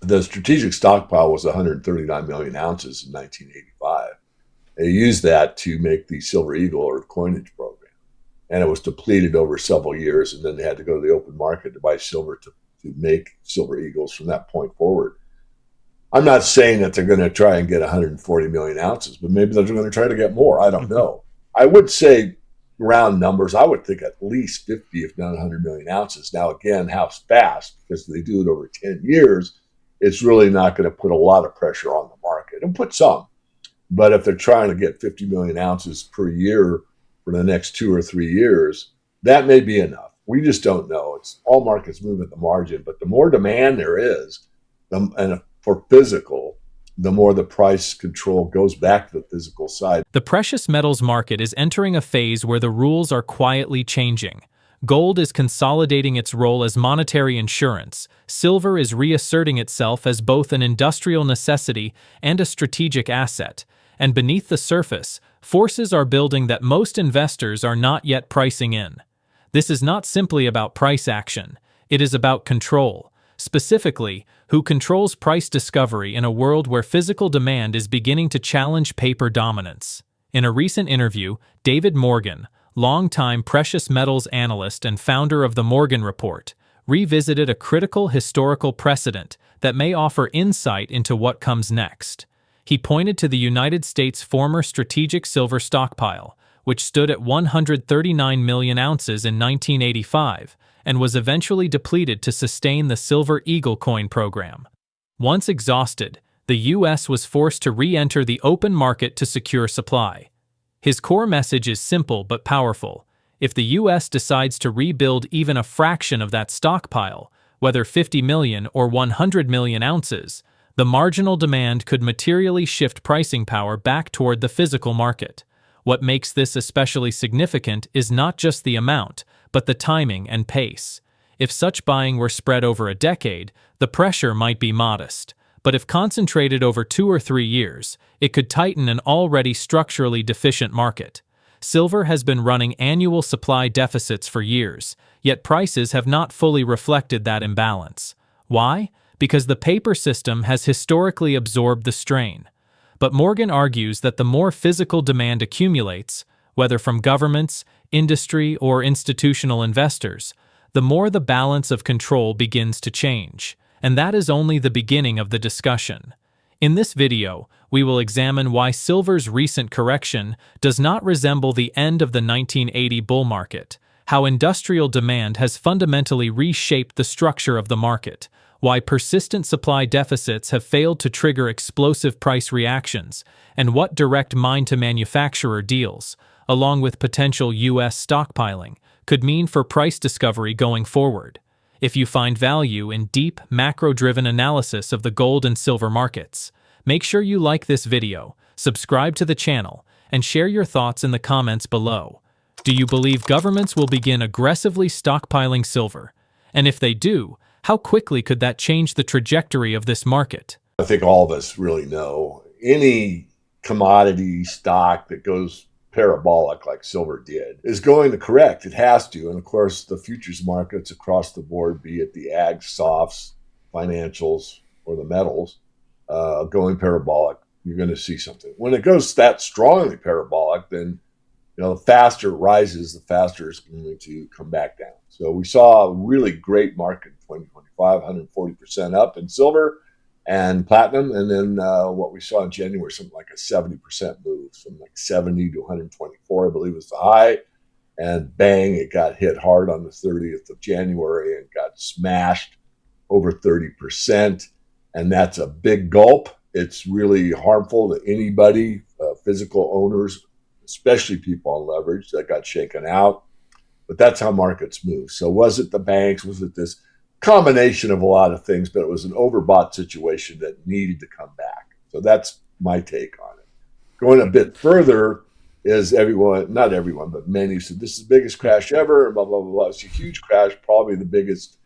The strategic stockpile was 139 million ounces in 1985. They used that to make the Silver Eagle or coinage program. And it was depleted over several years. And then they had to go to the open market to buy silver to make Silver Eagles from that point forward. I'm not saying that they're going to try and get 140 million ounces, but maybe they're going to try to get more. I don't know. I would say round numbers, I would think at least 50, if not 100 million ounces. Now, again, how fast? Because they do it over 10 years, it's really not going to put a lot of pressure on the market. It'll put some. But if they're trying to get 50 million ounces per year for the next 2 or 3 years, that may be enough. We just don't know. It's all markets move at the margin, but the more demand there is, and for physical, the more the price control goes back to the physical side. The precious metals market is entering a phase where the rules are quietly changing. Gold is consolidating its role as monetary insurance. Silver is reasserting itself as both an industrial necessity and a strategic asset. And beneath the surface, forces are building that most investors are not yet pricing in. This is not simply about price action. It is about control. Specifically, who controls price discovery in a world where physical demand is beginning to challenge paper dominance. In a recent interview, David Morgan, longtime precious metals analyst and founder of the Morgan Report, revisited a critical historical precedent that may offer insight into what comes next. He pointed to the United States' former strategic silver stockpile, which stood at 139 million ounces in 1985 and was eventually depleted to sustain the Silver Eagle coin program. Once exhausted, the U.S. was forced to re-enter the open market to secure supply. His core message is simple but powerful. If the U.S. decides to rebuild even a fraction of that stockpile, whether 50 million or 100 million ounces, the marginal demand could materially shift pricing power back toward the physical market. What makes this especially significant is not just the amount, but the timing and pace. If such buying were spread over a decade, the pressure might be modest. But if concentrated over 2 or 3 years, it could tighten an already structurally deficient market. Silver has been running annual supply deficits for years, yet prices have not fully reflected that imbalance. Why? Because the paper system has historically absorbed the strain. But Morgan argues that the more physical demand accumulates, whether from governments, industry, or institutional investors, the more the balance of control begins to change. And that is only the beginning of the discussion. In this video, we will examine why silver's recent correction does not resemble the end of the 1980 bull market, how industrial demand has fundamentally reshaped the structure of the market, why persistent supply deficits have failed to trigger explosive price reactions, and what direct mine-to-manufacturer deals, along with potential U.S. stockpiling, could mean for price discovery going forward. If you find value in deep, macro-driven analysis of the gold and silver markets, make sure you like this video, subscribe to the channel, and share your thoughts in the comments below. Do you believe governments will begin aggressively stockpiling silver? And if they do, how quickly could that change the trajectory of this market? I think all of us really know any commodity stock that goes parabolic like silver did is going to correct. It has to. And of course, the futures markets across the board, be it the ag, softs, financials, or the metals, going parabolic, you're going to see something. When it goes that strongly parabolic, then the faster it rises, the faster it's going to come back down. So we saw a really great market in 2025, 140% up in silver and platinum. And then what we saw in January, something like a 70% move, from like 70 to 124, I believe was the high. And bang, it got hit hard on the 30th of January and got smashed over 30%. And that's a big gulp. It's really harmful to anybody, physical owners, especially people on leverage that got shaken out. But that's how markets move. So was it the banks? Was it this combination of a lot of things? But it was an overbought situation that needed to come back. So that's my take on it. Going a bit further is everyone, not everyone, but many said this is the biggest crash ever, and blah, blah, blah, blah. It's a huge crash, probably the biggest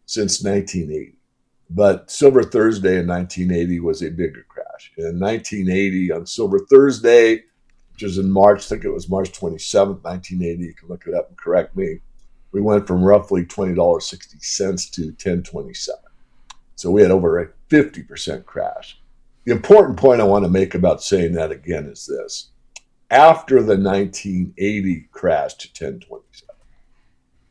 since 1980. But Silver Thursday in 1980 was a bigger crash. In 1980, on Silver Thursday, which was in March, I think it was March 27th, 1980. You can look it up and correct me. We went from roughly $20.60 to $10.27. So we had over a 50% crash. The important point I want to make about saying that again is this. After the 1980 crash to 1027,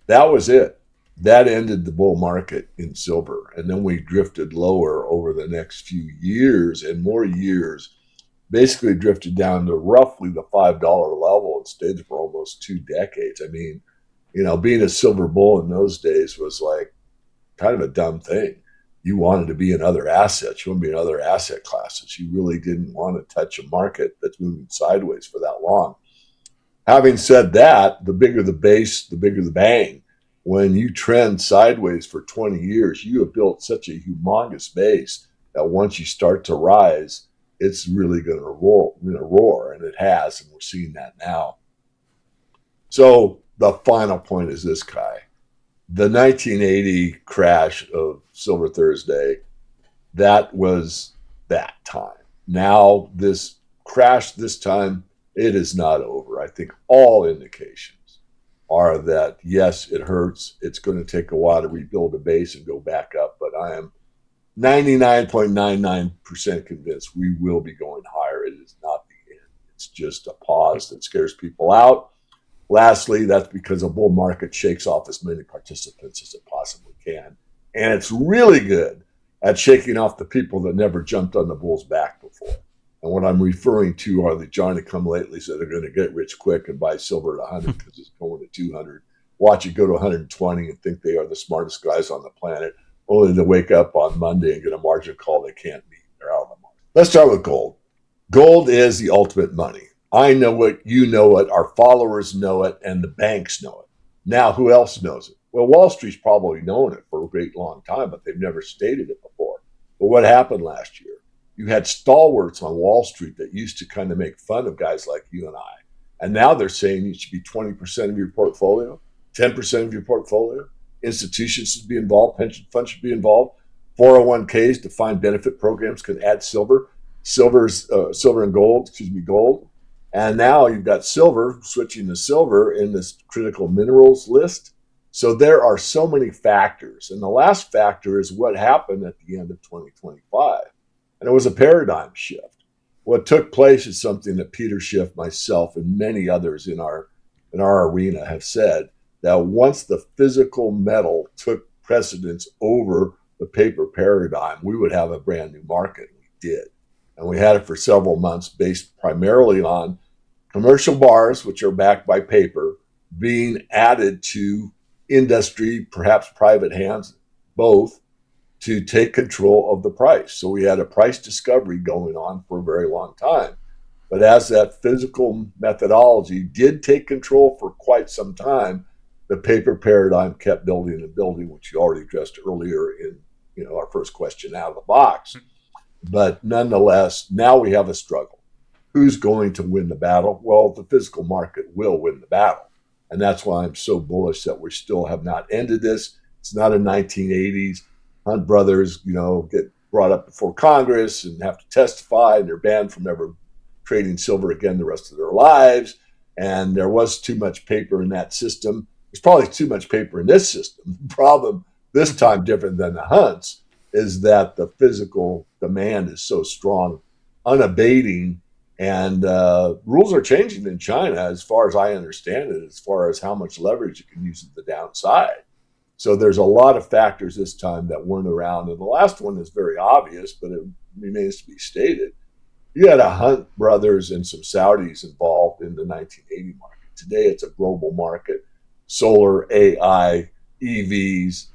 that was it. That ended the bull market in silver. And then we drifted lower over the next few years and more years, basically drifted down to roughly the $5 level and stayed for almost 2 decades. I mean, being a silver bull in those days was like kind of a dumb thing. You wanted to be in other assets. You want to be in other asset classes. You really didn't want to touch a market that's moving sideways for that long. Having said that, the bigger the base, the bigger the bang. When you trend sideways for 20 years, you have built such a humongous base that once you start to rise, it's really going to roar, and it has, and we're seeing that now. So the final point is this, Kai. The 1980 crash of Silver Thursday, that was that time. Now this crash this time, it is not over. I think all indications are that, yes, it hurts. It's going to take a while to rebuild a base and go back up, but I am 99.99% convinced we will be going higher. It is not the end. It's just a pause that scares people out. Lastly, that's because a bull market shakes off as many participants as it possibly can. And it's really good at shaking off the people that never jumped on the bull's back before. And what I'm referring to are the Johnny-come-latelys that are going to get rich quick and buy silver at 100 because it's going to 200. Watch it go to 120 and think they are the smartest guys on the planet, only to wake up on Monday and get a margin call they can't meet. They're out of the market. Let's start with gold. Gold is the ultimate money. I know it, you know it, our followers know it, and the banks know it. Now, who else knows it? Well, Wall Street's probably known it for a great long time, but they've never stated it before. But what happened last year? You had stalwarts on Wall Street that used to kind of make fun of guys like you and I. And now they're saying it should be 20% of your portfolio, 10% of your portfolio. Institutions should be involved, pension funds should be involved. 401ks, defined benefit programs, can add silver and gold. And now you've got silver switching to silver in this critical minerals list. So there are so many factors. And the last factor is what happened at the end of 2025. And it was a paradigm shift. What took place is something that Peter Schiff, myself, and many others in our arena have said, that once the physical metal took precedence over the paper paradigm, we would have a brand new market. We did. And we had it for several months based primarily on commercial bars, which are backed by paper, being added to industry, perhaps private hands, both, to take control of the price. So we had a price discovery going on for a very long time. But as that physical methodology did take control for quite some time, the paper paradigm kept building and building, which you already addressed earlier in our first question out of the box. But nonetheless, now we have a struggle. Who's going to win the battle? Well, the physical market will win the battle. And that's why I'm so bullish that we still have not ended this. It's not a 1980s. Hunt brothers, get brought up before Congress and have to testify, and they're banned from ever trading silver again the rest of their lives. And there was too much paper in that system. There's probably too much paper in this system. The problem this time, different than the hunts, is that the physical demand is so strong, unabating, and rules are changing in China, as far as I understand it, as far as how much leverage you can use at the downside. So there's a lot of factors this time that weren't around. And the last one is very obvious, but it remains to be stated. You had a Hunt brothers and some Saudis involved in the 1980 market. Today, it's a global market. Solar, AI, EVs,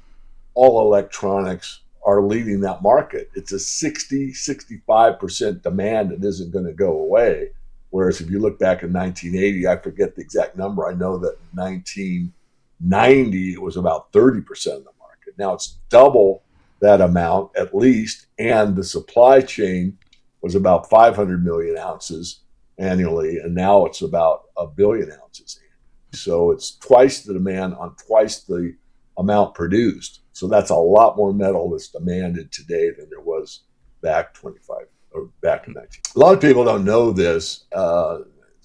all electronics are leading that market. It's a 65% demand that isn't going to go away. Whereas if you look back in 1980, I forget the exact number. I know that in 1990, it was about 30% of the market. Now it's double that amount at least. And the supply chain was about 500 million ounces annually. And now it's about 1 billion ounces. So it's twice the demand on twice the amount produced. So that's a lot more metal that's demanded today than there was back 25 or back in 19. A lot of people don't know this, so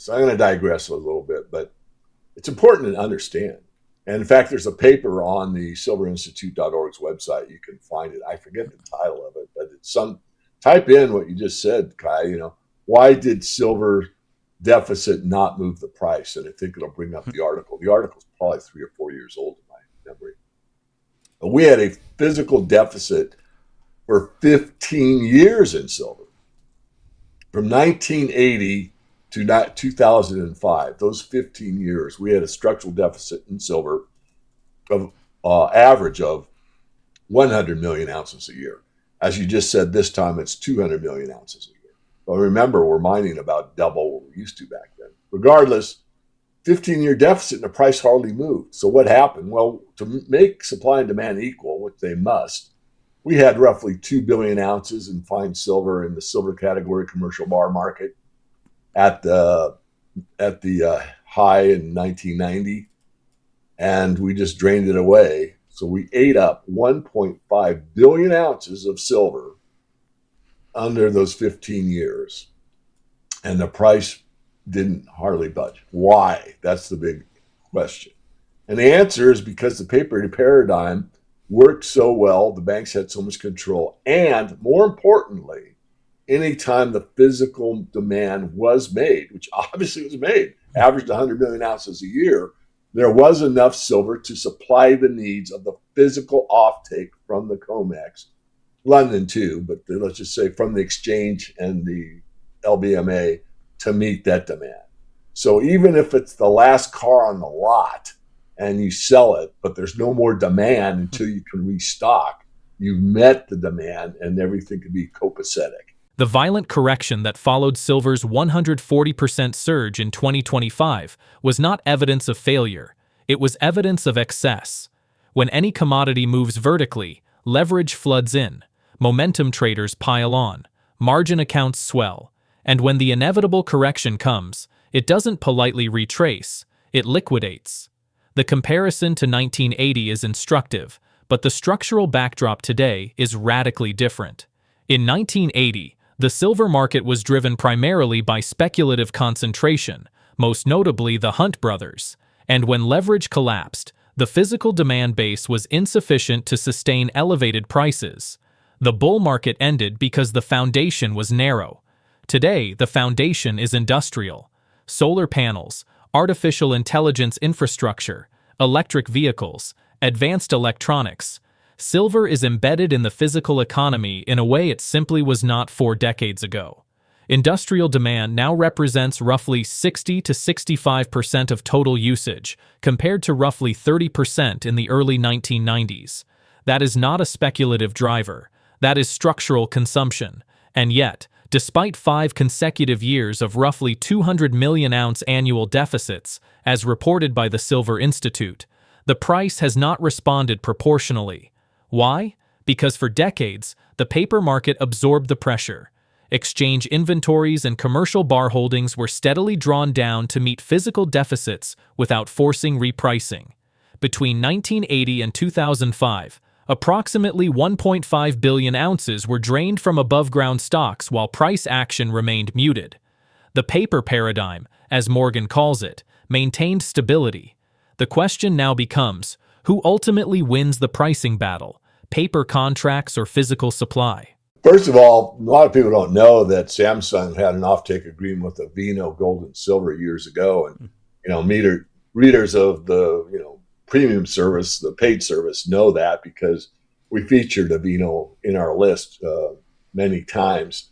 I'm going to digress a little bit, but it's important to understand. And in fact, there's a paper on the silverinstitute.org's website. You can find it. I forget the title of it, but it's some, type in what you just said, Kai, why did silver deficit not move the price? And I think it'll bring up the article. The article's probably 3 or 4 years old in my memory. But we had a physical deficit for 15 years in silver. From 1980 to 2005, those 15 years, we had a structural deficit in silver of average of 100 million ounces a year. As you just said, this time it's 200 million ounces a year. But remember, we're mining about double what we used to back then. Regardless, 15-year deficit and the price hardly moved. So what happened? Well, to make supply and demand equal, which they must, we had roughly 2 billion ounces in fine silver in the silver category commercial bar market at the high in 1990, and we just drained it away. So we ate up 1.5 billion ounces of silver under those 15 years, and the price didn't hardly budge. Why? That's the big question. And the answer is because the paper paradigm worked so well, the banks had so much control, and more importantly, anytime the physical demand was made, which obviously was made, averaged 100 million ounces a year, there was enough silver to supply the needs of the physical offtake from the COMEX, London too, but let's just say from the exchange and the LBMA to meet that demand. So even if it's the last car on the lot and you sell it, but there's no more demand until you can restock, you've met the demand and everything can be copacetic. The violent correction that followed silver's 140% surge in 2025 was not evidence of failure, it was evidence of excess. When any commodity moves vertically, leverage floods in, momentum traders pile on, margin accounts swell, and when the inevitable correction comes, it doesn't politely retrace, it liquidates. The comparison to 1980 is instructive, but the structural backdrop today is radically different. In 1980, the silver market was driven primarily by speculative concentration, most notably the Hunt brothers, and when leverage collapsed, the physical demand base was insufficient to sustain elevated prices. The bull market ended because the foundation was narrow. Today, the foundation is industrial. Solar panels, artificial intelligence infrastructure, electric vehicles, advanced electronics. Silver is embedded in the physical economy in a way it simply was not 4 decades ago. Industrial demand now represents roughly 60 to 65% of total usage, compared to roughly 30% in the early 1990s. That is not a speculative driver. That is structural consumption. And yet, despite 5 consecutive years of roughly 200 million ounce annual deficits, as reported by the Silver Institute, the price has not responded proportionally. Why? Because for decades, the paper market absorbed the pressure. Exchange inventories and commercial bar holdings were steadily drawn down to meet physical deficits without forcing repricing. Between 1980 and 2005, approximately 1.5 billion ounces were drained from above-ground stocks while price action remained muted. The paper paradigm, as Morgan calls it, maintained stability. The question now becomes, who ultimately wins the pricing battle, paper contracts or physical supply? First of all, a lot of people don't know that Samsung had an offtake agreement with Aveeno Gold and Silver years ago, and readers of the premium service, the paid service, know that because we featured Aveeno in our list many times,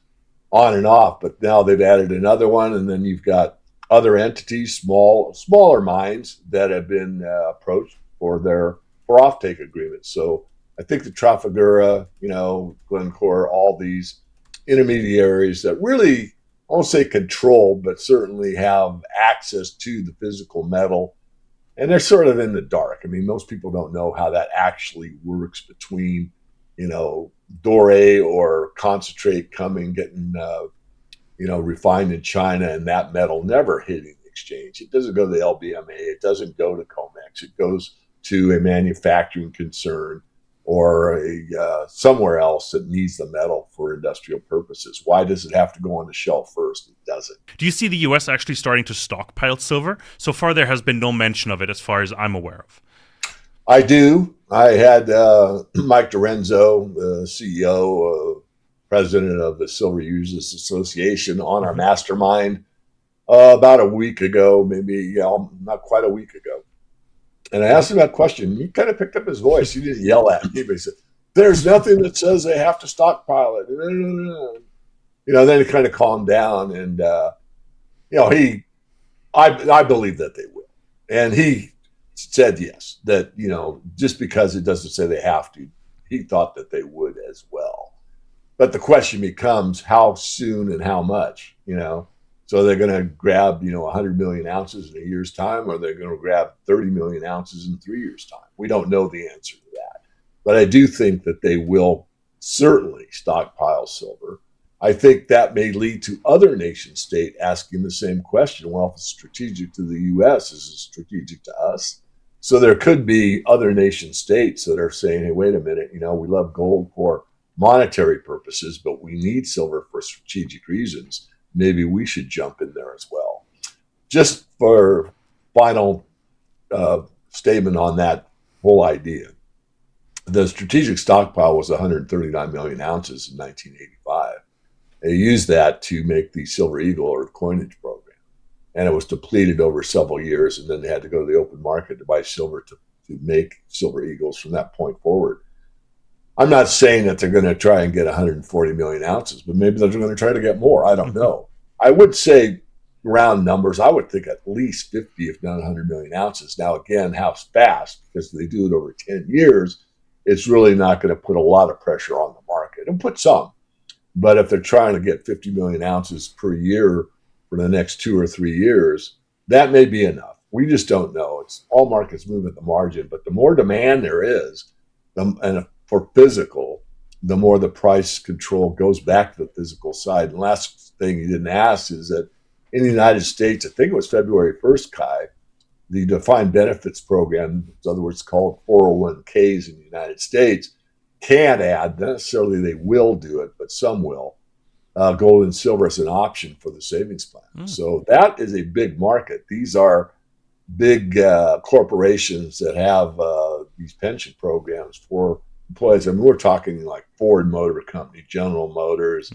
on and off. But now they've added another one, and then you've got other entities, smaller mines that have been approached for offtake agreements. So I think the Trafigura, Glencore, all these intermediaries that really, I won't say control, but certainly have access to the physical metal. And they're sort of in the dark. I mean, most people don't know how that actually works between, doré or concentrate getting refined in China, and that metal never hitting the exchange. It doesn't go to the LBMA. It doesn't go to COMEX. It goes to a manufacturing concern or somewhere else that needs the metal for industrial purposes. Why does it have to go on the shelf first? It doesn't. Do you see the U.S. actually starting to stockpile silver? So far, there has been no mention of it as far as I'm aware of. I do. I had Mike Dorenzo, the CEO, president of the Silver Users Association, on our Mhm. mastermind about a week ago, maybe not quite a week ago. And I asked him that question. He kind of picked up his voice. He didn't yell at me, but he said, "There's nothing that says they have to stockpile it." Then he kind of calmed down, and I believe that they will, and he said yes, that just because it doesn't say they have to, he thought that they would as well. But the question becomes how soon and how much. So they're going to grab 100 million ounces in a year's time, or they're going to grab 30 million ounces in 3 years' time. We don't know the answer to that, but I do think that they will certainly stockpile silver. I think that may lead to other nation state asking the same question. Well, if it's strategic to the U.S., is it strategic to us? So there could be other nation states that are saying, hey, wait a minute, we love gold for monetary purposes, but we need silver for strategic reasons. Maybe we should jump in there as well. Just for final statement on that whole idea, the strategic stockpile was 139 million ounces in 1985. They used that to make the Silver Eagle or coinage program, and it was depleted over several years, and then they had to go to the open market to buy silver to make Silver Eagles from that point forward. I'm not saying that they're going to try and get 140 million ounces, but maybe they're going to try to get more. I don't know. I would say round numbers, I would think at least 50, if not 100 million ounces. Now, again, how fast, because they do it over 10 years, it's really not going to put a lot of pressure on the market. It'll put some. But if they're trying to get 50 million ounces per year for the next 2 or 3 years, that may be enough. We just don't know. It's all markets move at the margin, but the more demand there is, and for physical, the more the price control goes back to the physical side. And last thing you didn't ask is that in the United States, I think it was February 1st, Kai, the defined benefits program, in other words, called 401ks in the United States, can add, not necessarily they will do it, but some will, gold and silver as an option for the savings plan. So that is a big market. These are big corporations that have these pension programs for employees. I mean, we're talking like Ford Motor Company, General Motors,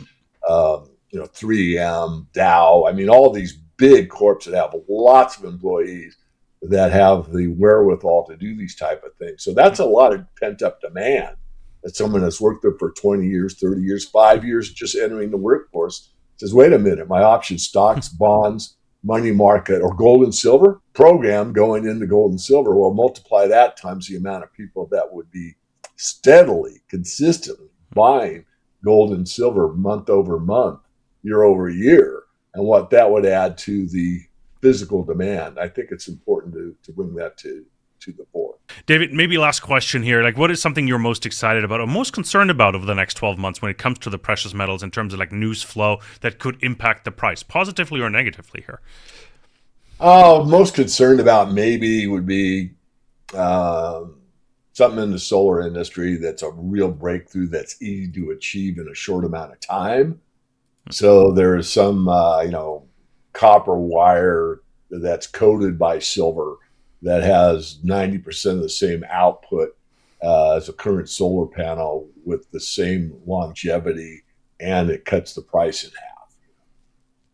3M, Dow. I mean, all these big corps that have lots of employees that have the wherewithal to do these type of things. So that's a lot of pent up demand. That someone that's worked there for 20 years, 30 years, 5 years, just entering the workforce says, wait a minute, my option stocks, bonds, money market, or gold and silver program going into gold and silver. Well, multiply that times the amount of people that would be steadily, consistently buying gold and silver month over month, year over year, and what that would add to the physical demand. I think it's important to bring that to the fore. David, maybe last question here. Like, what is something you're most excited about or most concerned about over the next 12 months when it comes to the precious metals in terms of like news flow that could impact the price positively or negatively here? Most concerned about maybe would be something in the solar industry that's a real breakthrough that's easy to achieve in a short amount of time. So there is some, copper wire that's coated by silver that has 90% of the same output as a current solar panel with the same longevity, and it cuts the price in half.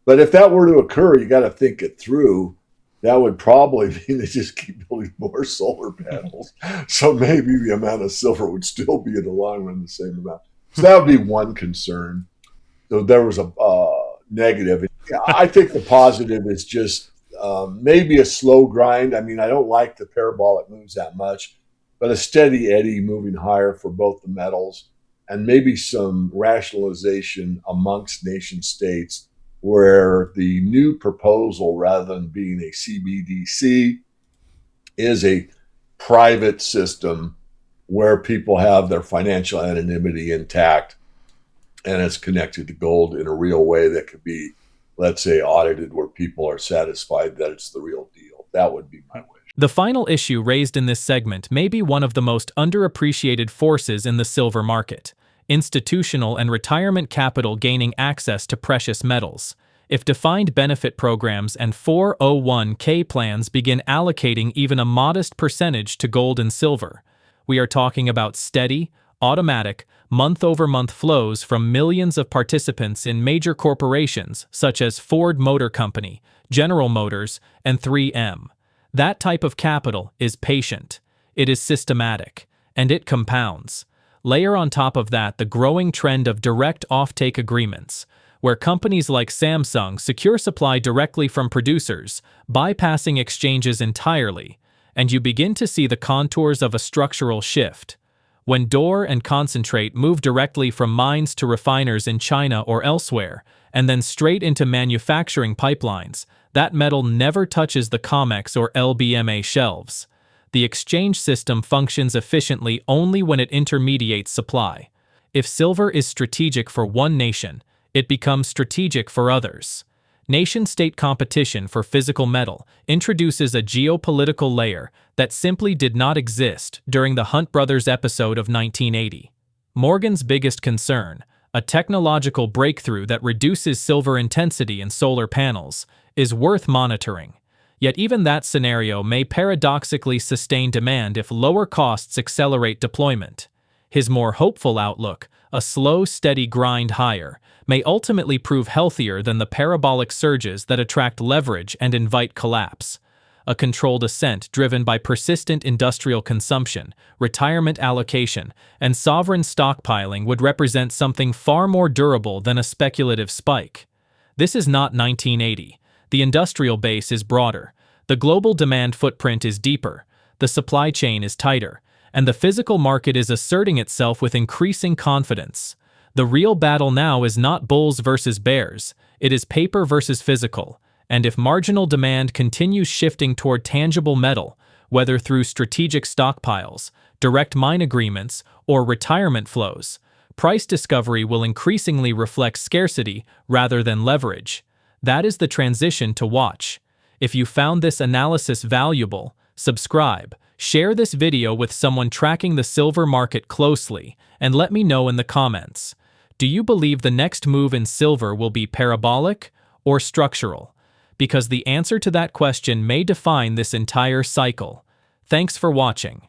But if that were to occur, you got to think it through. That would probably mean they just keep building more solar panels. So maybe the amount of silver would still be in the long run the same amount. So that would be one concern. So there was a negative. I think the positive is just maybe a slow grind. I mean, I don't like the parabolic moves that much, but a steady eddy moving higher for both the metals, and maybe some rationalization amongst nation states where the new proposal, rather than being a CBDC, is a private system where people have their financial anonymity intact, and it's connected to gold in a real way that could be, let's say, audited, where people are satisfied that it's the real deal. That would be my wish. The final issue raised in this segment may be one of the most underappreciated forces in the silver market: institutional and retirement capital gaining access to precious metals. If defined benefit programs and 401k plans begin allocating even a modest percentage to gold and silver, we are talking about steady, automatic, month-over-month flows from millions of participants in major corporations such as Ford Motor Company, General Motors, and 3M. That type of capital is patient, it is systematic, and it compounds. Layer on top of that the growing trend of direct offtake agreements, where companies like Samsung secure supply directly from producers, bypassing exchanges entirely, and you begin to see the contours of a structural shift. When ore and concentrate move directly from mines to refiners in China or elsewhere, and then straight into manufacturing pipelines, that metal never touches the COMEX or LBMA shelves. The exchange system functions efficiently only when it intermediates supply. If silver is strategic for one nation, it becomes strategic for others. Nation-state competition for physical metal introduces a geopolitical layer that simply did not exist during the Hunt brothers episode of 1980. Morgan's biggest concern, a technological breakthrough that reduces silver intensity in solar panels, is worth monitoring. Yet even that scenario may paradoxically sustain demand if lower costs accelerate deployment. His more hopeful outlook, a slow, steady grind higher, may ultimately prove healthier than the parabolic surges that attract leverage and invite collapse. A controlled ascent driven by persistent industrial consumption, retirement allocation, and sovereign stockpiling would represent something far more durable than a speculative spike. This is not 1980. The industrial base is broader, the global demand footprint is deeper, the supply chain is tighter, and the physical market is asserting itself with increasing confidence. The real battle now is not bulls versus bears, it is paper versus physical, and if marginal demand continues shifting toward tangible metal, whether through strategic stockpiles, direct mine agreements, or retirement flows, price discovery will increasingly reflect scarcity rather than leverage. That is the transition to watch. If you found this analysis valuable, subscribe, share this video with someone tracking the silver market closely, and let me know in the comments. Do you believe the next move in silver will be parabolic or structural? Because the answer to that question may define this entire cycle. Thanks for watching.